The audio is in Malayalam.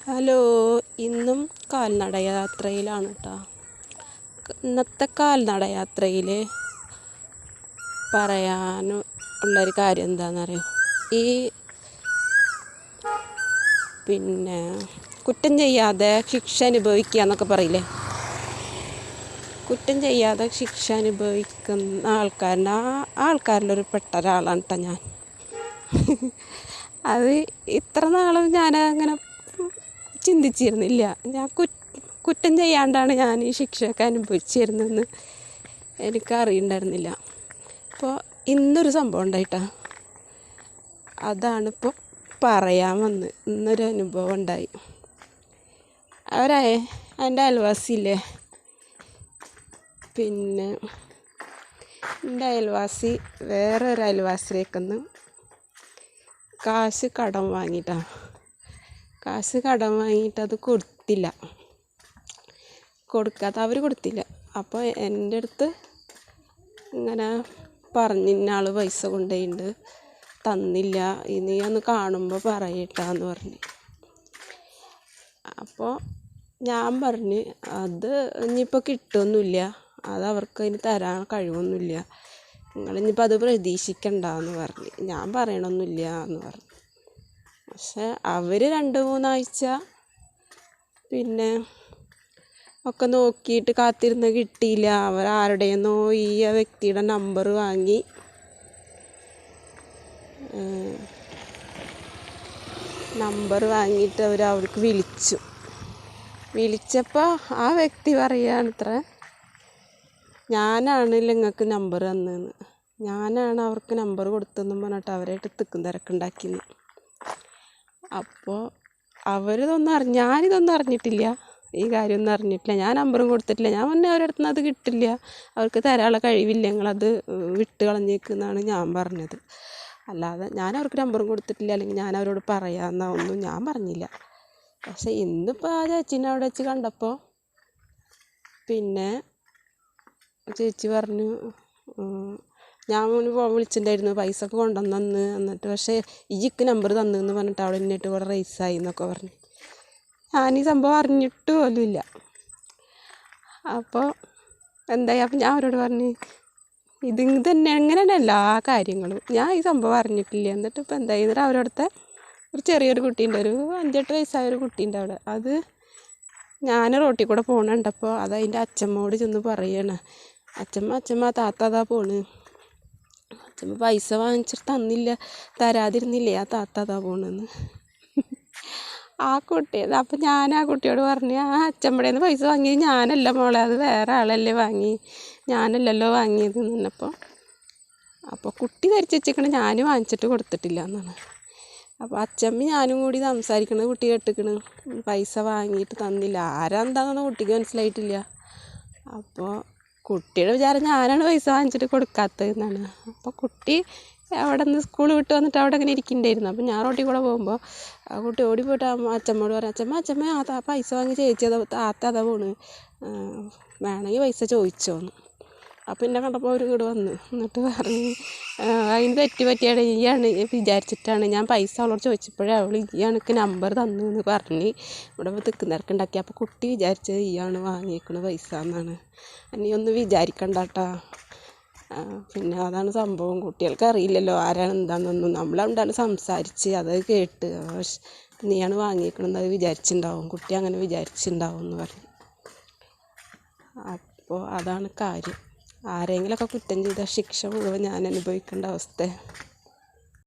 ഹലോ, ഇന്നും കാൽനട യാത്രയിലാണ് കേട്ടോ. ഇന്നത്തെ കാൽനട യാത്രയിൽ പറയാനുള്ളൊരു കാര്യം എന്താണെന്നറിയോ? കുറ്റം ചെയ്യാതെ ശിക്ഷ അനുഭവിക്കുക എന്നൊക്കെ പറയില്ലേ? കുറ്റം ചെയ്യാതെ ശിക്ഷ അനുഭവിക്കുന്ന ആൾക്കാരിലൊരു പെട്ട ഒരാളാണ് കേട്ടോ ഞാൻ. അത് ഇത്ര നാളും ഞാനങ്ങനെ ചിന്തിച്ചിരുന്നില്ല. ഞാൻ കുറ്റം ചെയ്യാണ്ടാണ് ഞാൻ ഈ ശിക്ഷയൊക്കെ അനുഭവിച്ചിരുന്നതെന്ന് എനിക്കറിയണ്ടായിരുന്നില്ല. അപ്പോൾ ഇന്നൊരു സംഭവം ഉണ്ടായിട്ടാ, അതാണിപ്പോൾ പറയാൻ വന്ന്. ഇന്നൊരു അനുഭവം ഉണ്ടായി. എൻ്റെ അയൽവാസിയില്ലേ, എൻ്റെ അയൽവാസി വേറൊരു അയൽവാസിയിലേക്കൊന്ന് കാശ് കടം വാങ്ങിയിട്ടാണ്. കാശ് കടം വാങ്ങിയിട്ട് അത് അവർ കൊടുത്തില്ല. അപ്പോൾ എൻ്റെ അടുത്ത് ഇങ്ങനെ പറഞ്ഞ്, ഇന്നയാൾ പൈസ കൊണ്ടുപോയിട്ടുണ്ട്, തന്നില്ല, നീ ഒന്ന് കാണുമ്പോൾ പറയട്ടാന്ന് പറഞ്ഞ്. അപ്പോൾ ഞാൻ പറഞ്ഞ്, അത് ഇനിയിപ്പോൾ കിട്ടുമൊന്നുമില്ല, അത് അവർക്ക് അതിന് തരാൻ കഴിവൊന്നുമില്ല, നിങ്ങളിനിയിപ്പോൾ അത് പ്രതീക്ഷിക്കണ്ടെന്ന് പറഞ്ഞ്. ഞാൻ പറയണമൊന്നുമില്ല എന്ന് പറഞ്ഞു. പക്ഷെ അവർ 2-3 ആഴ്ച ഒക്കെ നോക്കിയിട്ട് കാത്തിരുന്ന് കിട്ടിയില്ല. അവർ ആരുടെയെന്നോ ഈ വ്യക്തിയുടെ നമ്പർ വാങ്ങി വാങ്ങിയിട്ട് അവർക്ക് വിളിച്ചപ്പോൾ ആ വ്യക്തി പറയുകയാണത്ര, ഞാനാണ് നിങ്ങൾക്ക് നമ്പർ തന്നതെന്ന്, ഞാനാണ് അവർക്ക് നമ്പർ കൊടുത്തതെന്നും പറഞ്ഞിട്ട് അവരായിട്ട് തിരക്കുണ്ടാക്കിയെന്ന്. അപ്പോൾ ഞാനിതൊന്നും അറിഞ്ഞിട്ടില്ല, ഈ കാര്യമൊന്നും അറിഞ്ഞിട്ടില്ല, ഞാൻ നമ്പറും കൊടുത്തിട്ടില്ല. ഞാൻ മുന്നേ അവരുടെ അടുത്ത് നിന്ന് അത് കിട്ടില്ല, അവർക്ക് തരാനുള്ള കഴിവില്ല, നിങ്ങളത് വിട്ട് കളഞ്ഞേക്കെന്നാണ് ഞാൻ പറഞ്ഞത്. അല്ലാതെ ഞാൻ അവർക്ക് നമ്പറും കൊടുത്തിട്ടില്ല, അല്ലെങ്കിൽ ഞാൻ അവരോട് പറയാമെന്നൊന്നും ഞാൻ പറഞ്ഞില്ല. പക്ഷെ ഇന്നിപ്പോൾ ആ ചേച്ചീനെ അവിടെ വെച്ച് കണ്ടപ്പോൾ ചേച്ചി പറഞ്ഞു, ഞാൻ വിളിച്ചിട്ടുണ്ടായിരുന്നു, പൈസ ഒക്കെ കൊണ്ടുവന്നു, എന്നിട്ട് പക്ഷേ ഇയ്ക്ക് നമ്പർ തന്നെന്ന് പറഞ്ഞിട്ട് അവിടെ എന്നിട്ട് ഇവിടെ റേസായി എന്നൊക്കെ പറഞ്ഞു. ഞാൻ ഈ സംഭവം അറിഞ്ഞിട്ട് പോലുമില്ല. അപ്പോൾ എന്തായി, അപ്പം ഞാൻ അവരോട് പറഞ്ഞു, ഇത് തന്നെ എങ്ങനെയാണ് എല്ലാ കാര്യങ്ങളും, ഞാൻ ഈ സംഭവം അറിഞ്ഞിട്ടില്ല. എന്നിട്ട് ഇപ്പോൾ എന്തായി, എന്നിട്ട് അവരടുത്ത് ഒരു ചെറിയൊരു കുട്ടീൻ്റെ, ഒരു 5-8 വയസ്സായ ഒരു കുട്ടീൻ്റെ അവിടെ, അത് ഞാൻ റോട്ടിൽ കൂടെ പോകണുണ്ടപ്പോൾ അത് അതിൻ്റെ അച്ഛമ്മോട് ചെന്ന് പറയാണ്, അച്ഛമ്മ താത്ത അതാ പോണ്, അച്ഛമ്മ പൈസ വാങ്ങിച്ചിട്ട് തരാതിരുന്നില്ലേ, ആ താത്ത അതാ പോണെന്ന്. ആ കുട്ടി, അപ്പം ഞാൻ ആ കുട്ടിയോട് പറഞ്ഞു, ആ അച്ഛമ്മയുടെ നിന്ന് പൈസ വാങ്ങിയത് ഞാനല്ല മോളെ, അത് വേറെ ആളല്ലേ വാങ്ങി, ഞാനല്ലല്ലോ വാങ്ങിയത് എന്നപ്പോൾ. അപ്പോൾ കുട്ടി ധരിച്ച് വെച്ചിരിക്കണ ഞാൻ വാങ്ങിച്ചിട്ട് കൊടുത്തിട്ടില്ല എന്നാണ്. അപ്പോൾ അച്ഛമ്മ ഞാനും കൂടി സംസാരിക്കണത് കുട്ടി കേട്ടിക്കണ്, പൈസ വാങ്ങിയിട്ട് തന്നില്ല, എന്താണെന്ന് കുട്ടിക്ക് മനസ്സിലായിട്ടില്ല. അപ്പോൾ കുട്ടിയുടെ വിചാരം ഞാനാണ് പൈസ വാങ്ങിച്ചിട്ട് കൊടുക്കാത്തതെന്നാണ്. അപ്പോൾ കുട്ടി അവിടെ നിന്ന് സ്കൂൾ വിട്ട് വന്നിട്ട് അവിടെ ഇങ്ങനെ ഇരിക്കണ്ടായിരുന്നു. അപ്പോൾ ഞാൻ റോട്ടിൽ കൂടെ പോകുമ്പോൾ ആ കുട്ടി ഓടിപ്പോയിട്ട് അച്ഛമ്മോട് പറഞ്ഞു, അച്ഛമ്മ ആ പൈസ വാങ്ങി ചേച്ചി താത്ത അതാ പോണ്, വേണമെങ്കിൽ പൈസ ചോദിച്ചോന്ന്. അപ്പോൾ എന്നെ കണ്ടപ്പോൾ അവർ ഇങ്ങോട്ട് വന്നു, എന്നിട്ട് പറഞ്ഞ്, അതിന് പറ്റിയാണ്, ഈയാണ് വിചാരിച്ചിട്ടാണ് ഞാൻ പൈസ അവളോട് ചോദിച്ചപ്പോഴേ അവൾ ഈയാൾക്ക് നമ്പർ തന്നു എന്ന് പറഞ്ഞ് ഇവിടെ തിരക്കുണ്ടാക്കി. അപ്പോൾ കുട്ടി വിചാരിച്ചത് ഈയാണ് വാങ്ങിയേക്കണ പൈസ എന്നാണ്. നീ ഒന്നും വിചാരിക്കണ്ട കേട്ടോ. അതാണ് സംഭവം. കുട്ടികൾക്ക് അറിയില്ലല്ലോ ആരാണ് എന്താണെന്നൊന്നും. നമ്മളെന്താണ് സംസാരിച്ച് അത് കേട്ട്, നീയാണ് വാങ്ങിയേക്കണമെന്ന് അത് വിചാരിച്ചിട്ടുണ്ടാവും, കുട്ടി അങ്ങനെ വിചാരിച്ചിട്ടുണ്ടാവും എന്ന് പറഞ്ഞു. അപ്പോൾ അതാണ് കാര്യം. ആരെങ്കിലുമൊക്കെ കുറ്റം ചെയ്താൽ ശിക്ഷ മുഴുവൻ ഞാൻ അനുഭവിക്കേണ്ട അവസ്ഥ.